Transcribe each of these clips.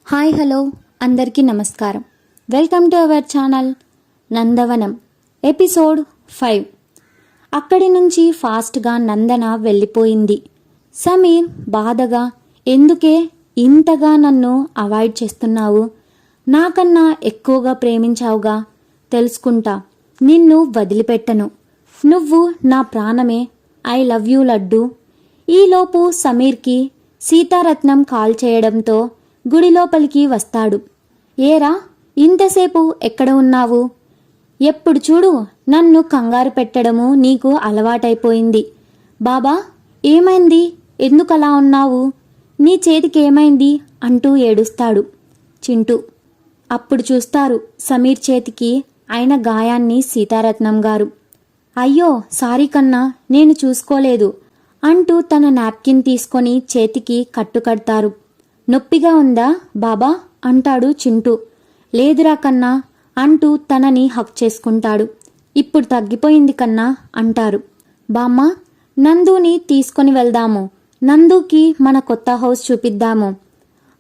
Hi hello అందరికీ నమస్కారం. Welcome to our channel Nandavanam episode 5. అక్కడి నుంచి ఫాస్ట్గా నందన వెళ్ళిపోయింది. సమీర్ బాధగా, ఎందుకే ఇంతగా నన్ను అవాయిడ్ చేస్తున్నావు? నాకన్నా ఎక్కువగా ప్రేమించావుగా, తెలుసుకుంటా, నిన్ను వదిలిపెట్టను, నువ్వు నా ప్రాణమే, ఐ లవ్ యూ లడ్డు. ఈలోపు సమీర్కి సీతారత్నం కాల్ చేయడంతో గుడి లోపలికి వస్తాడు. ఏరా, ఇంతసేపు ఎక్కడ ఉన్నావు? ఎప్పుడు చూడు నన్ను కంగారు పెట్టడము నీకు అలవాటైపోయింది. బాబా, ఏమైంది? ఎందుకలా ఉన్నావు? నీ చేతికి ఏమైంది అంటూ ఏడుస్తాడు చింటూ. అప్పుడు చూస్తారు సమీర్ చేతికి అయిన గాయాన్ని సీతారత్నం గారు. అయ్యో సారీ కన్నా, నేను చూసుకోలేదు అంటూ తన నాప్కిన్ తీసుకొని చేతికి కట్టుకడతారు. నొప్పిగా ఉందా బాబా అంటాడు చింటూ. లేదురా కన్నా అంటూ తనని హక్ చేసుకుంటాడు. ఇప్పుడు తగ్గిపోయింది కన్నా అంటారు. బామ్మ, నందుని తీసుకొని వెళ్దాము, నందుకి మన కొత్త హౌస్ చూపిద్దాము.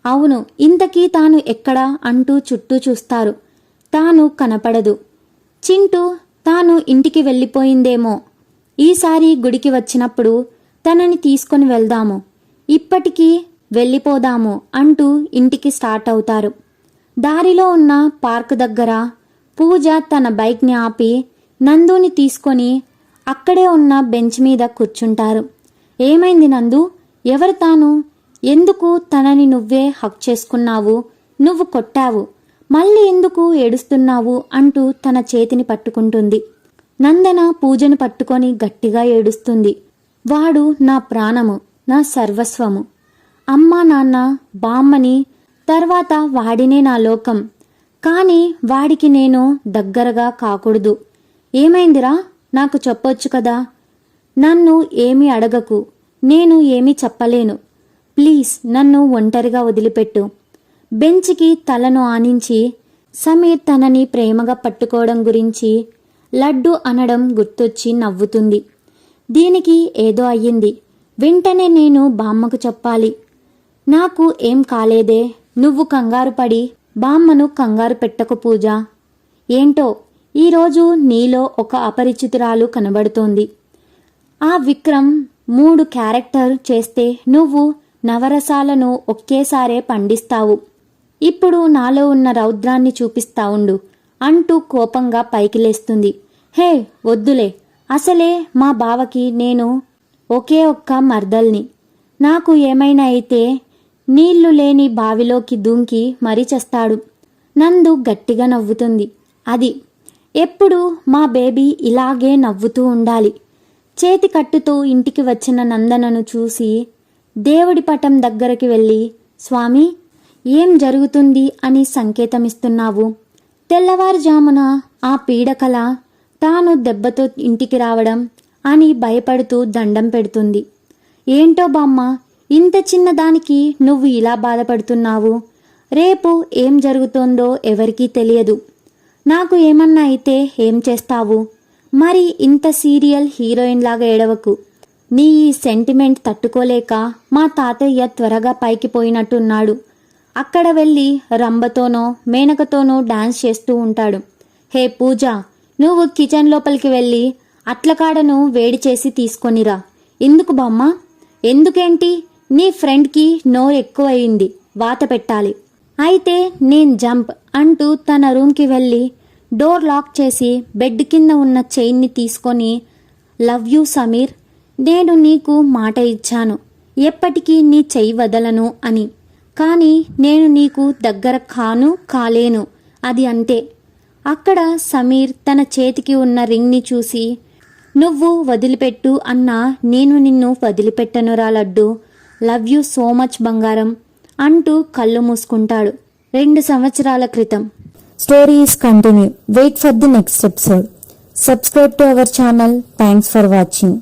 అవును, ఇంతకీ తాను ఎక్కడా అంటూ చుట్టూ చూస్తారు. తాను కనపడదు. చింటూ తాను ఇంటికి వెళ్ళిపోయిందేమో, ఈసారి గుడికి వచ్చినప్పుడు తనని తీసుకొని వెళ్దాము, ఇప్పటికీ వెళ్ళిపోదాము అంటూ ఇంటికి స్టార్ట్ అవుతారు. దారిలో ఉన్న పార్క్ దగ్గర పూజ తన బైక్ని ఆపి నందుని తీసుకొని అక్కడే ఉన్న బెంచ్ మీద కూర్చుంటారు. ఏమైంది నందు? ఎవరు తాను? ఎందుకు తనని నువ్వే హక్ చేసుకున్నావు? నువ్వు కొట్టావు, మళ్ళీ ఎందుకు ఏడుస్తున్నావు అంటూ తన చేతిని పట్టుకుంటుంది. నందన పూజను పట్టుకొని గట్టిగా ఏడుస్తుంది. వాడు నా ప్రాణము, నా సర్వస్వము, అమ్మా నాన్న బామ్మని, తర్వాత వాడినే నా లోకం, కానీ వాడికి నేను దగ్గరగా కాకూడదు. ఏమైందిరా, నాకు చెప్పొచ్చు కదా. నన్ను ఏమీ అడగకు, నేను ఏమీ చెప్పలేను, ప్లీజ్ నన్ను ఒంటరిగా వదిలిపెట్టు. బెంచ్కి తలను ఆనించి సమీర్ తనని ప్రేమగా పట్టుకోవడం గురించి లడ్డు అనడం గుర్తొచ్చి నవ్వుతుంది. దీనికి ఏదో అయ్యింది, వెంటనే నేను బామ్మకు చెప్పాలి. నాకు ఏం కాలేదే, నువ్వు కంగారు పడి బామ్మను కంగారు పెట్టకు పూజ. ఏంటో ఈరోజు నీలో ఒక అపరిచితురాలు కనబడుతోంది. ఆ విక్రమ్ 3 క్యారెక్టర్ చేస్తే నువ్వు నవరసాలను ఒకేసారే పండిస్తావు. ఇప్పుడు నాలో ఉన్న రౌద్రాన్ని చూపిస్తా ఉండు అంటూ కోపంగా పైకి లేస్తుంది. హే వద్దులే, అసలే మా బావకి నేను ఒకే ఒక్క మర్దల్ని, నాకు ఏమైనా అయితే నీళ్లు లేని బావిలోకి దూకి మరీ చేస్తాడు. నందు గట్టిగా నవ్వుతుంది. అది ఎప్పుడు మా బేబీ ఇలాగే నవ్వుతూ ఉండాలి. చేతి కట్టుతో ఇంటికి వచ్చిన నందనను చూసి దేవుడి పటం దగ్గరికి వెళ్ళి, స్వామి ఏం జరుగుతుంది అని సంకేతమిస్తున్నావు? తెల్లవారుజామున ఆ పీడకల తాను దెబ్బతో ఇంటికి రావడం అని భయపడుతూ దండం పెడుతుంది. ఏంటో బామ్మ, ఇంత చిన్నదానికి నువ్వు ఇలా బాధపడుతున్నావు? రేపు ఏం జరుగుతుందో ఎవరికీ తెలియదు. నాకు ఏమన్నా అయితే ఏం చేస్తావు? మరి ఇంత సీరియల్ హీరోయిన్ లాగా ఏడవకు. నీ ఈ సెంటిమెంట్ తట్టుకోలేక మా తాతయ్య త్వరగా పైకి పోయినట్టున్నాడు. అక్కడ వెళ్ళి రంభతోనో మేనకతోనో డాన్స్ చేస్తూ ఉంటాడు. హే పూజ, నువ్వు కిచెన్ లోపలికి వెళ్ళి అట్లకాడను వేడి చేసి తీసుకొనిరా. ఎందుకు బామ్మ? ఎందుకేంటి? నీ ఫ్రెండ్కి నోరు ఎక్కువయింది, వాత పెట్టాలి. అయితే నేను జంప్ అంటూ తన రూమ్కి వెళ్ళి డోర్ లాక్ చేసి బెడ్ కింద ఉన్న చైన్ని తీసుకొని, లవ్ యూ సమీర్, నేను నీకు మాట ఇచ్చాను, ఎప్పటికీ నీ చెయ్యి వదలను అని, కానీ నేను నీకు దగ్గర కాలేను, అది అంతే. అక్కడ సమీర్ తన చేతికి ఉన్న రింగ్ని చూసి, నువ్వు వదిలిపెట్టు అన్నా నేను నిన్ను వదిలిపెట్టనురా Laddu, love you so much బంగారం అంటూ కళ్ళు మూసుకుంటాడు. 2 సంవత్సరాల క్రితం. Story is continue. Wait for the next episode. Subscribe to our channel. Thanks for watching.